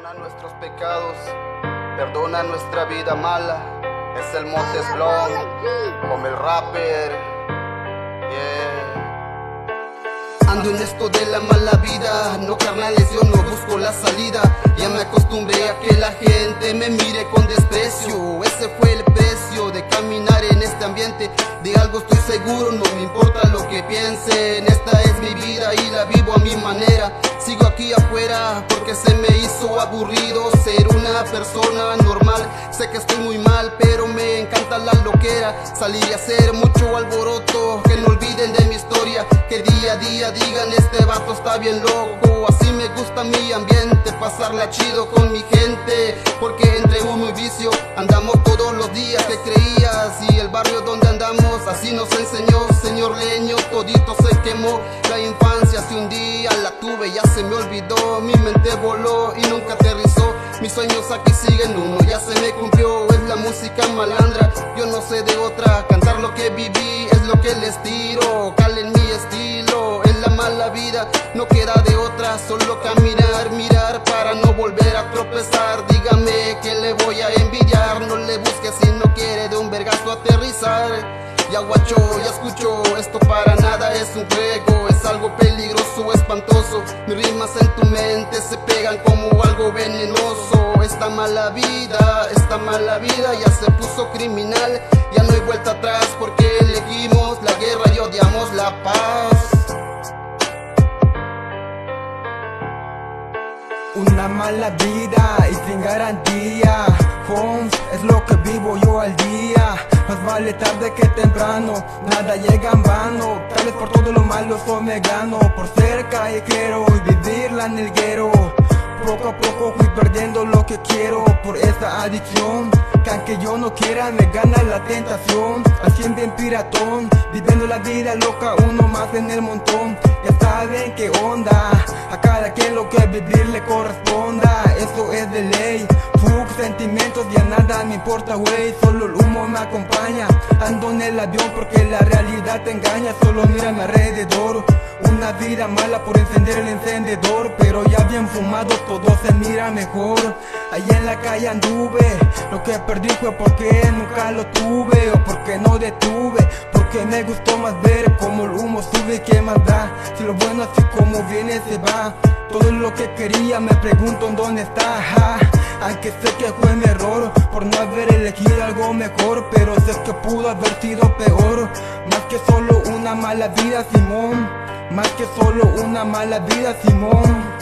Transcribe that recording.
Perdona nuestros pecados, perdona nuestra vida mala. Es el Montes Blon, como el rapper. Ando en esto de la mala vida, no carnales, yo no busco la salida. Ya me acostumbré a que la gente me mire con desprecio. Ese fue el precio de caminar en este ambiente. De algo estoy seguro, no me importa lo que piensen. Esta es mi vida y la vivo a mi manera. Sigo aquí afuera porque se me hizo aburrido ser una persona normal. Sé que estoy muy mal, pero me encanta la loquera. Salir y hacer mucho alboroto, que no olviden de mi historia. Que día a día digan, este vato está bien loco. Así me gusta mi ambiente, pasarla chido con mi gente. Porque entre humo y vicio andamos todos los días. ¿Qué creías? Y el barrio donde andamos así nos enseñó. Señor leño, todito se quemó. La infancia si un día la tuve ya se me olvidó. Mi mente voló y nunca aterrizó. Mis sueños aquí siguen, uno ya se me cumplió. Es la música malandra, yo no sé de otra. Cantar lo que viví es lo que les tiro. Calen mi estilo, en la mala vida no queda de otra. Solo caminar, mirar para no volver a tropezar. Dígame que le voy a envidiar. No le busques si no quiere de un vergazo aterrizar. Ya guacho, ya escucho, esto para nada es un juego. Es algo peligroso, espantoso. Mis rimas en tu mente se pegan como algo venenoso. Esta mala vida ya se puso criminal. Ya no hay vuelta atrás porque elegimos la guerra y odiamos la paz. Una mala vida y sin garantía, Homes, es lo que vivo yo al día. Más vale tarde que temprano, nada llega en vano. Tal vez por todo lo malo yo me gano. Por ser callejero y vivirla en el guero. Poco a poco fui perdiendo lo que quiero por esa adicción. Que aunque yo no quiera me gana la tentación. Así bien piratón, viviendo la vida loca, uno más en el montón. Ya saben qué onda, a cada quien lo que vivir le corresponda. Eso es de ley, fuck sentimientos, ya nada me importa wey. Solo el humo me acompaña, ando en el avión porque la realidad te engaña. Solo mira a mi alrededor, una vida mala por encender el encendedor. Pero ya bien fumado todo se mira mejor. Allá en la calle anduve, lo que perdí fue porque nunca lo tuve. O porque no detuve, porque me gustó más ver cómo el humo sube. ¿Qué más da? Si lo bueno así como viene se va. Todo lo que quería me pregunto en dónde está, ja. Aunque sé que fue mi error por no haber elegido algo mejor. Pero sé que pudo haber sido peor. Más que solo una mala vida, Simón. Más que solo una mala vida, Simón.